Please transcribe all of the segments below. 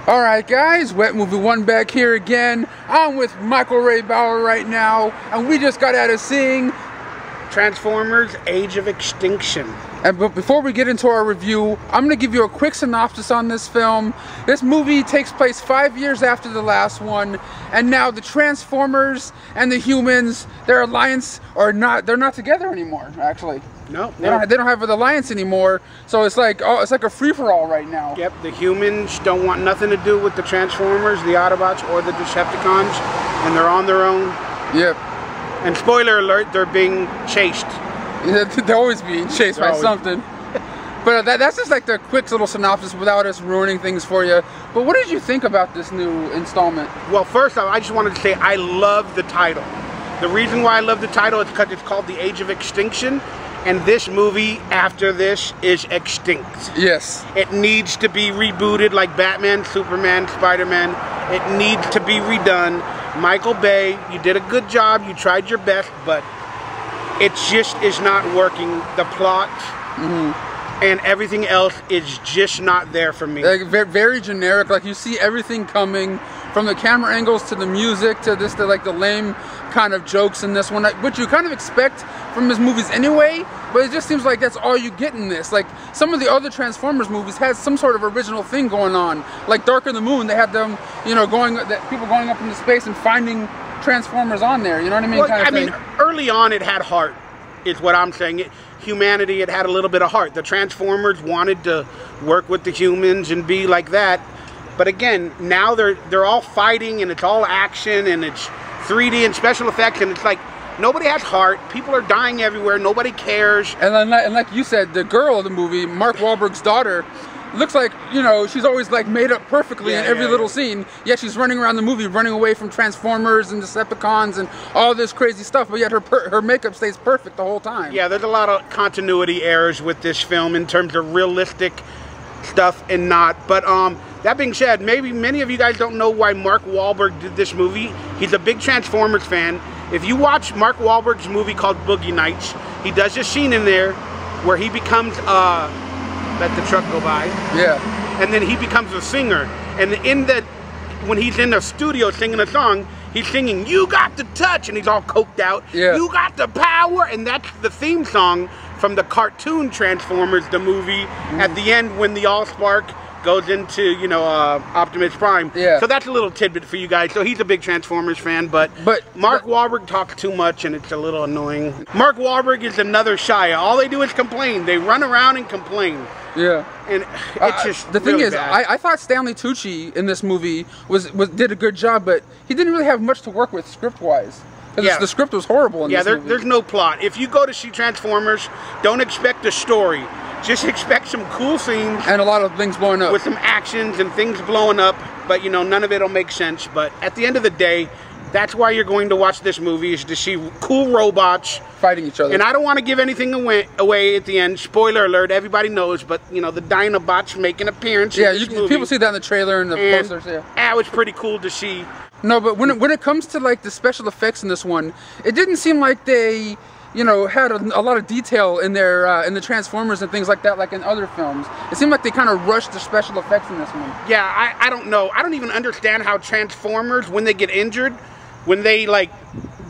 Alright guys, Wet Movie 1 back here again. I'm with Michael Ray Bauer right now, and we just got out of seeing Transformers Age of Extinction. But before we get into our review, I'm going to give you a quick synopsis on this film. This movie takes place 5 years after the last one, and now the Transformers and the humans, their alliance, they're not together anymore, actually. No. They don't have an alliance anymore, so it's like a free-for-all right now. Yep, the humans don't want nothing to do with the Transformers, the Autobots, or the Decepticons, and they're on their own. Yep. And spoiler alert, they're being chased. They're always being chased by something. But that's just like the quick little synopsis without us ruining things for you. But what did you think about this new installment? Well, first off, I just wanted to say I love the title. The reason why I love the title is because it's called The Age of Extinction. And this movie, after this, is extinct. Yes. It needs to be rebooted like Batman, Superman, Spider-Man. It needs to be redone. Michael Bay, you did a good job. You tried your best, but it just is not working. The plot and everything else is just not there for me. Like, very generic. Like, you see everything coming, from the camera angles to the music to this, to like the lame kind of jokes in this one, which you kind of expect from his movies anyway, but it just seems like that's all you get in this. Like, some of the other Transformers movies had some sort of original thing going on. Like Dark of the Moon, they had them, you know, people going up into space and finding Transformers on there, you know what I mean? Well, I mean, early on it had heart, is what I'm saying. Humanity, it had a little bit of heart. The Transformers wanted to work with the humans and be like that. But again, now they're all fighting and it's all action and it's 3D and special effects, and it's like nobody has heart. People are dying everywhere. Nobody cares. And like you said, the girl of the movie, Mark Wahlberg's daughter, looks like, you know, she's always like made up perfectly in every little scene. Yet she's running around the movie, running away from Transformers and Decepticons and all this crazy stuff. But yet her makeup stays perfect the whole time. Yeah, there's a lot of continuity errors with this film in terms of realistic stuff and not. But that being said, maybe many of you guys don't know why Mark Wahlberg did this movie. He's a big Transformers fan. If you watch Mark Wahlberg's movie called Boogie Nights, he does this scene in there where he becomes let the truck go by. Yeah. And then he becomes a singer. And when he's in the studio singing a song, he's singing, "You got the touch," and he's all coked out. Yeah. "You got the power," and that's the theme song from the cartoon Transformers, the movie, at the end when the Allspark goes into, you know, Optimus Prime. Yeah. So that's a little tidbit for you guys. So he's a big Transformers fan, but Mark Wahlberg talks too much and it's a little annoying. Mark Wahlberg is another Shia. All they do is complain. They run around and complain. Yeah. And it's just the thing really is, bad. I thought Stanley Tucci in this movie did a good job, but he didn't really have much to work with script-wise. Because the script was horrible in this movie. There's no plot. If you go to see Transformers, don't expect a story. Just expect some cool scenes. And a lot of things blowing up. With some actions and things blowing up, but you know, none of it will make sense. But at the end of the day, that's why you're going to watch this movie, is to see cool robots fighting each other. And I don't want to give anything away at the end. Spoiler alert, everybody knows, but you know, the Dinobots make an appearance in this movie. People see that in the trailer and the posters, it was pretty cool to see. No, but when it comes to like the special effects in this one, it didn't seem like they, you know, had a lot of detail in their in the Transformers and things like that, like in other films. It seemed like they kind of rushed the special effects in this one. Yeah, I don't know. I don't even understand how Transformers, when they get injured, when they like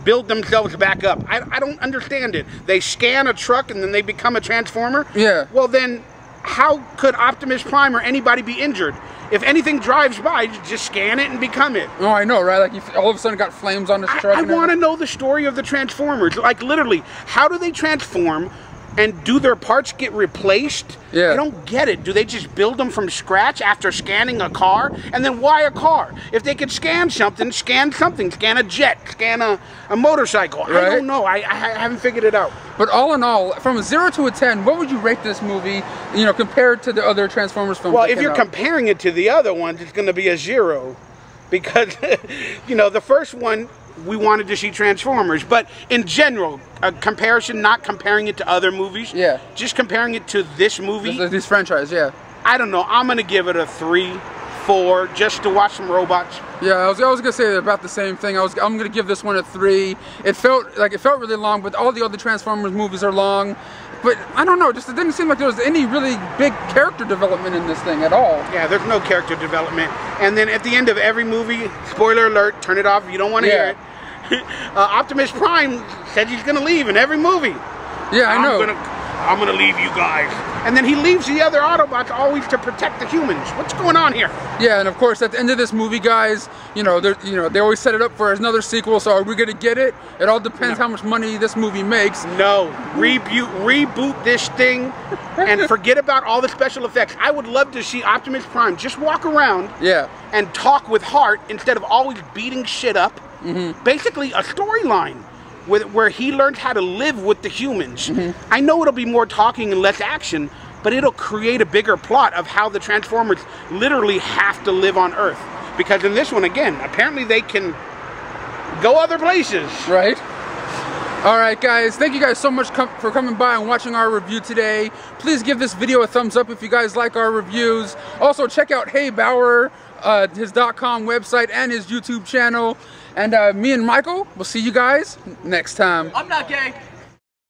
build themselves back up, I don't understand it. They scan a truck and then they become a Transformer? Yeah. Well then, how could Optimus Prime or anybody be injured? If anything drives by, just scan it and become it. Oh, I know, right? Like, you all of a sudden got flames on this truck. I want to know the story of the Transformers. Like, literally, how do they transform, and do their parts get replaced? Yeah. I don't get it. Do they just build them from scratch after scanning a car? And then why a car? If they could scan something, scan something. Scan a jet, scan a motorcycle. Right? I don't know. I haven't figured it out. But all in all, from a 0 to a 10, what would you rate this movie, you know, compared to the other Transformers films? Well, if you're comparing it to the other ones, it's going to be a 0. Because, you know, the first one, we wanted to see Transformers. But in general, a comparison, not comparing it to other movies. Yeah. Just comparing it to this movie. This franchise, yeah. I don't know. I'm going to give it a 3, 4, just to watch some robots. Yeah, I was going to say about the same thing. I'm going to give this one a 3. It felt really long, but all the other Transformers movies are long. But I don't know, it didn't seem like there was any really big character development in this thing at all. Yeah, there's no character development. And then at the end of every movie, spoiler alert, turn it off if you don't want to hear it. Optimus Prime said he's going to leave in every movie. Yeah, I know. I'm gonna leave you guys. And then he leaves the other Autobots always to protect the humans. What's going on here? Yeah, and of course at the end of this movie, guys, they always set it up for another sequel. So are we gonna get it? It all depends how much money this movie makes. No, reboot this thing and forget about all the special effects. I would love to see Optimus Prime just walk around and talk with heart instead of always beating shit up. Basically a storyline where he learns how to live with the humans. I know it'll be more talking and less action, but it'll create a bigger plot of how the Transformers literally have to live on Earth. Because in this one, again, apparently they can go other places. Right. All right, guys. Thank you guys so much for coming by and watching our review today. Please give this video a thumbs up if you guys like our reviews. Also, check out Hey Bauer, his .com website and his YouTube channel. And me and Michael will see you guys next time. I'm not gay.